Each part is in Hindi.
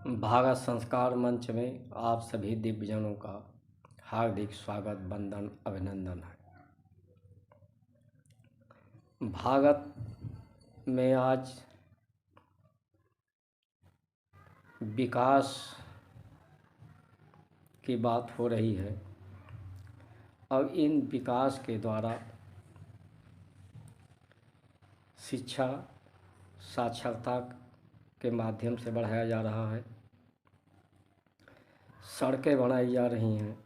भारत संस्कार मंच में आप सभी दिव्यजनों का हार्दिक स्वागत, वंदन, अभिनंदन है। भारत में आज विकास की बात हो रही है और इन विकास के द्वारा शिक्षा साक्षरता के माध्यम से बढ़ाया जा रहा है। सड़कें बनाई जा रही हैं,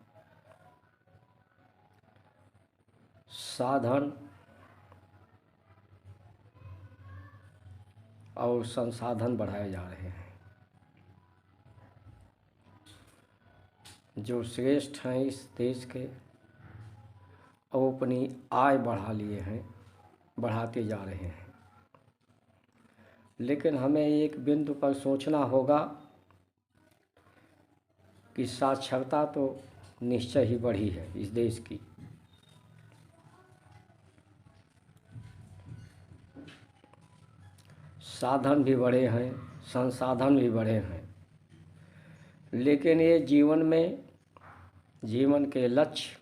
साधन और संसाधन बढ़ाए जा रहे हैं। जो श्रेष्ठ हैं इस देश के और अपनी आय बढ़ा लिए हैं, बढ़ाते जा रहे हैं। लेकिन हमें एक बिंदु पर सोचना होगा कि साक्षरता तो निश्चय ही बढ़ी है इस देश की, साधन भी बढ़े हैं, संसाधन भी बढ़े हैं, लेकिन ये जीवन के लक्ष्य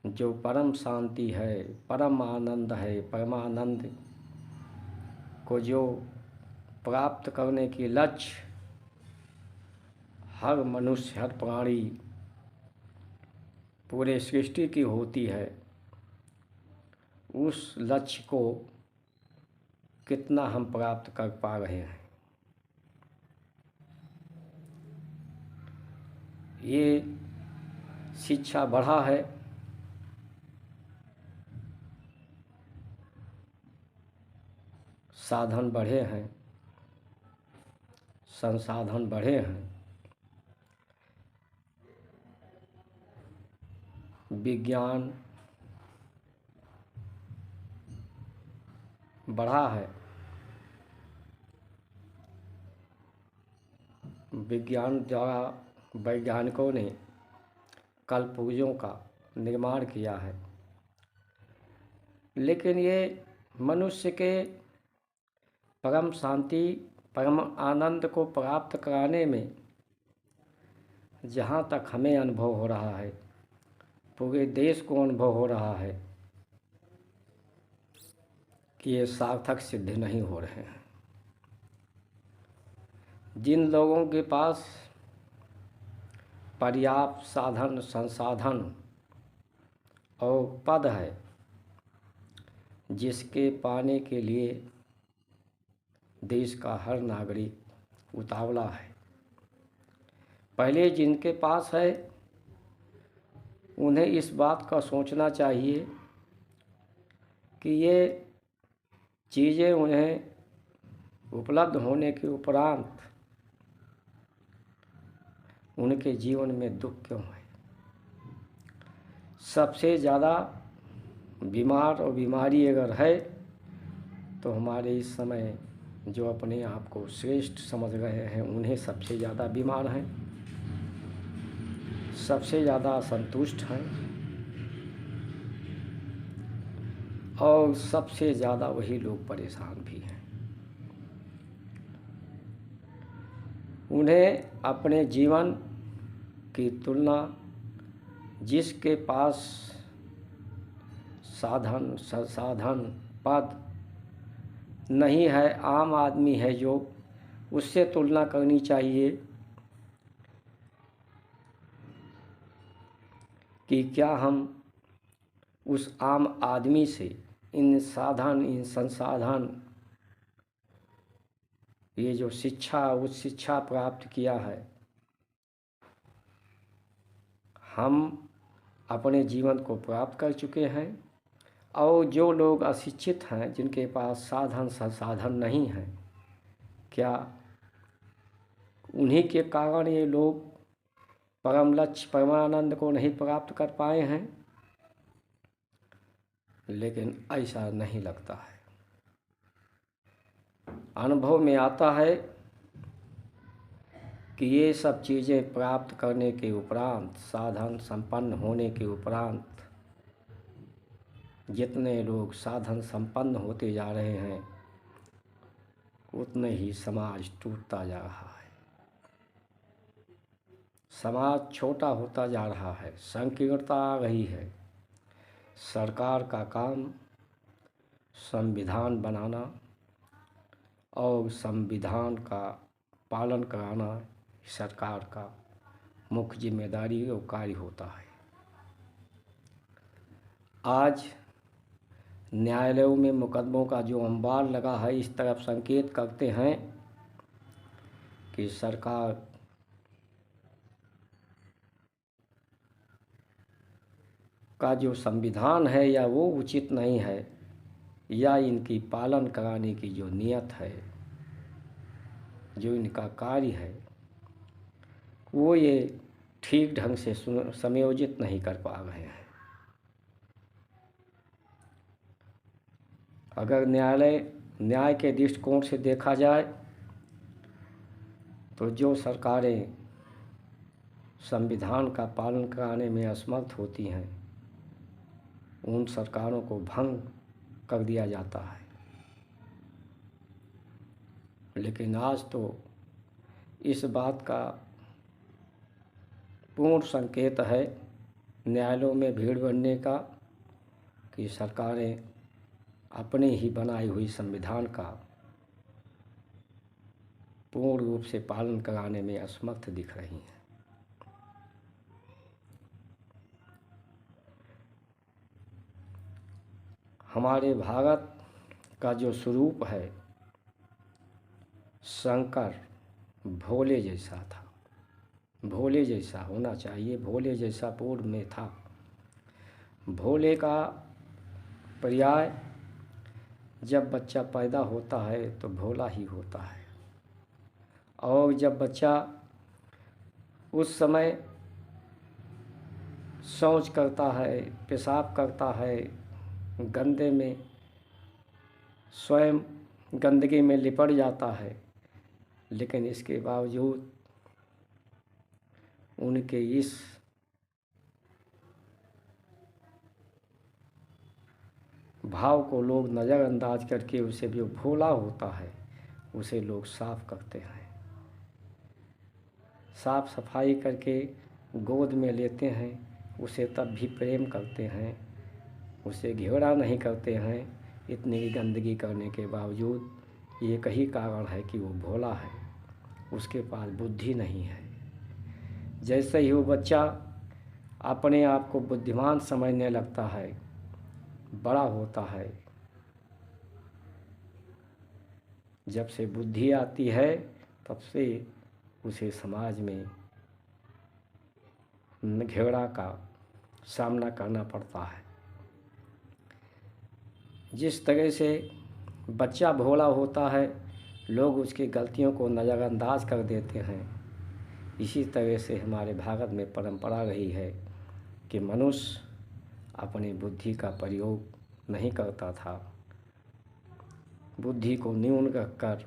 जो परम शांति है, परम आनंद है, परमानंद को जो प्राप्त करने की लक्ष्य हर मनुष्य, हर प्राणी, पूरे सृष्टि की होती है, उस लक्ष्य को कितना हम प्राप्त कर पा रहे हैं। ये शिक्षा बढ़ा है, साधन बढ़े हैं, संसाधन बढ़े हैं, विज्ञान बढ़ा है, विज्ञान द्वारा वैज्ञानिकों ने कलपुर्जों का निर्माण किया है। लेकिन ये मनुष्य के परम शांति, परम आनंद को प्राप्त कराने में जहाँ तक हमें अनुभव हो रहा है, पूरे देश को अनुभव हो रहा है कि ये सार्थक सिद्ध नहीं हो रहे हैं। जिन लोगों के पास पर्याप्त साधन, संसाधन और पद है, जिसके पाने के लिए देश का हर नागरिक उतावला है, पहले जिनके पास है उन्हें इस बात का सोचना चाहिए कि ये चीज़ें उन्हें उपलब्ध होने के उपरांत उनके जीवन में दुख क्यों है। सबसे ज़्यादा बीमार और बीमारी अगर है तो हमारे इस समय जो अपने आप को श्रेष्ठ समझ रहे हैं उन्हें सबसे ज़्यादा बीमार हैं, सबसे ज़्यादा असंतुष्ट हैं और सबसे ज़्यादा वही लोग परेशान भी हैं। उन्हें अपने जीवन की तुलना जिसके पास साधन, संसाधन, पद नहीं है, आम आदमी है जो, उससे तुलना करनी चाहिए कि क्या हम उस आम आदमी से इन साधन, इन संसाधन, ये जो शिक्षा, उस शिक्षा प्राप्त किया है, हम अपने जीवन को प्राप्त कर चुके हैं। और जो लोग अशिक्षित हैं, जिनके पास साधन संसाधन नहीं हैं, क्या उन्हीं के कारण ये लोग परम लक्ष्य, परमानंद को नहीं प्राप्त कर पाए हैं? लेकिन ऐसा नहीं लगता है। अनुभव में आता है कि ये सब चीज़ें प्राप्त करने के उपरांत, साधन संपन्न होने के उपरांत जितने लोग साधन संपन्न होते जा रहे हैं, उतने ही समाज टूटता जा रहा है। समाज छोटा होता जा रहा है, संकीर्णता आ रही है। सरकार का काम संविधान बनाना और संविधान का पालन कराना सरकार का मुख्य जिम्मेदारी और कार्य होता है। आज न्यायालयों में मुकदमों का जो अंबार लगा है, इस तरफ संकेत करते हैं कि सरकार का जो संविधान है या वो उचित नहीं है, या इनकी पालन कराने की जो नियत है, जो इनका कार्य है, वो ये ठीक ढंग से समयोजित नहीं कर पा रहे हैं। अगर न्याय के दृष्टिकोण से देखा जाए तो जो सरकारें संविधान का पालन कराने में असमर्थ होती हैं, उन सरकारों को भंग कर दिया जाता है। लेकिन आज तो इस बात का पूर्ण संकेत है न्यायालयों में भीड़ बढ़ने का कि सरकारें अपने ही बनाई हुई संविधान का पूर्ण रूप से पालन कराने में असमर्थ दिख रही हैं। हमारे भारत का जो स्वरूप है, शंकर भोले जैसा था, भोले जैसा होना चाहिए, भोले जैसा पूर्व में था। भोले का पर्याय जब बच्चा पैदा होता है तो भोला ही होता है, और जब बच्चा उस समय शौच करता है, पेशाब करता है, गंदे में स्वयं गंदगी में लिपट जाता है, लेकिन इसके बावजूद उनके इस भाव को लोग नज़रअंदाज करके उसे जो भोला होता है उसे लोग साफ करते हैं, साफ सफाई करके गोद में लेते हैं, उसे तब भी प्रेम करते हैं, उसे घेरा नहीं करते हैं। इतनी गंदगी करने के बावजूद ये कही कारण है कि वो भोला है, उसके पास बुद्धि नहीं है। जैसे ही वो बच्चा अपने आप को बुद्धिमान समझने लगता है, बड़ा होता है, जब से बुद्धि आती है तब से उसे समाज में घेरा का सामना करना पड़ता है। जिस तरह से बच्चा भोला होता है, लोग उसकी गलतियों को नज़रअंदाज कर देते हैं, इसी तरह से हमारे भारत में परंपरा रही है कि मनुष्य अपनी बुद्धि का प्रयोग नहीं करता था। बुद्धि को न्यून रखकर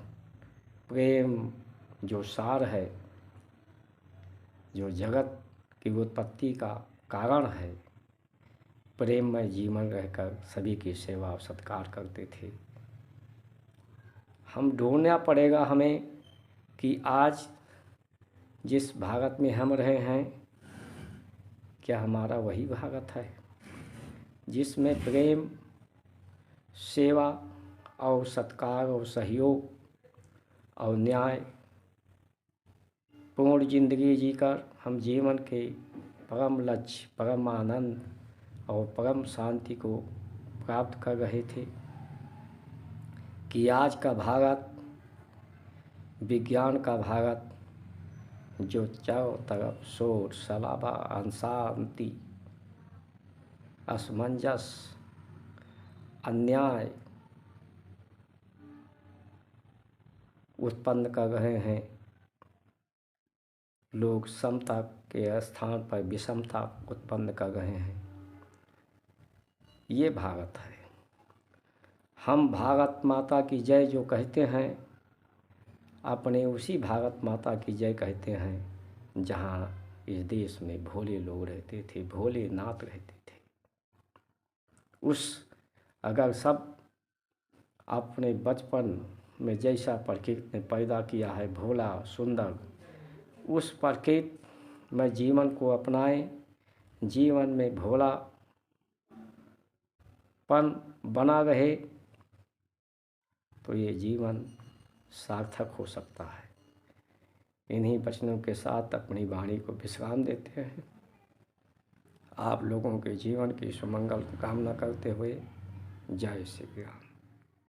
प्रेम जो सार है, जो जगत की उत्पत्ति का कारण है, प्रेममय जीवन रहकर सभी की सेवा और सत्कार करते थे। हम ढूंढना पड़ेगा हमें कि आज जिस भारत में हम रहे हैं, क्या हमारा वही भारत है जिसमें प्रेम, सेवा और सत्कार और सहयोग और न्याय पूर्ण जिंदगी जीकर हम जीवन के परम लक्ष्य, परम आनंद और परम शांति को प्राप्त कर रहे थे, कि आज का भारत, विज्ञान का भारत, जो चारों तरफ शोर शराबा, अशांति, असमंजस, अन्याय उत्पन्न कर रहे हैं, लोग समता के स्थान पर विषमता उत्पन्न कर रहे हैं, ये भारत है। हम भारत माता की जय जो कहते हैं, अपने उसी भारत माता की जय कहते हैं जहाँ इस देश में भोले लोग रहते थे, भोले नाथ रहते थे। अगर सब अपने बचपन में जैसा प्रकृति ने पैदा किया है, भोला सुंदर, उस प्रकृति मैं जीवन को अपनाएं, जीवन में भोलापन बना रहे तो ये जीवन सार्थक हो सकता है। इन्हीं वचनों के साथ अपनी वाणी को विश्राम देते हैं। आप लोगों के जीवन की सुमंगल कामना करते हुए जय श्री राम।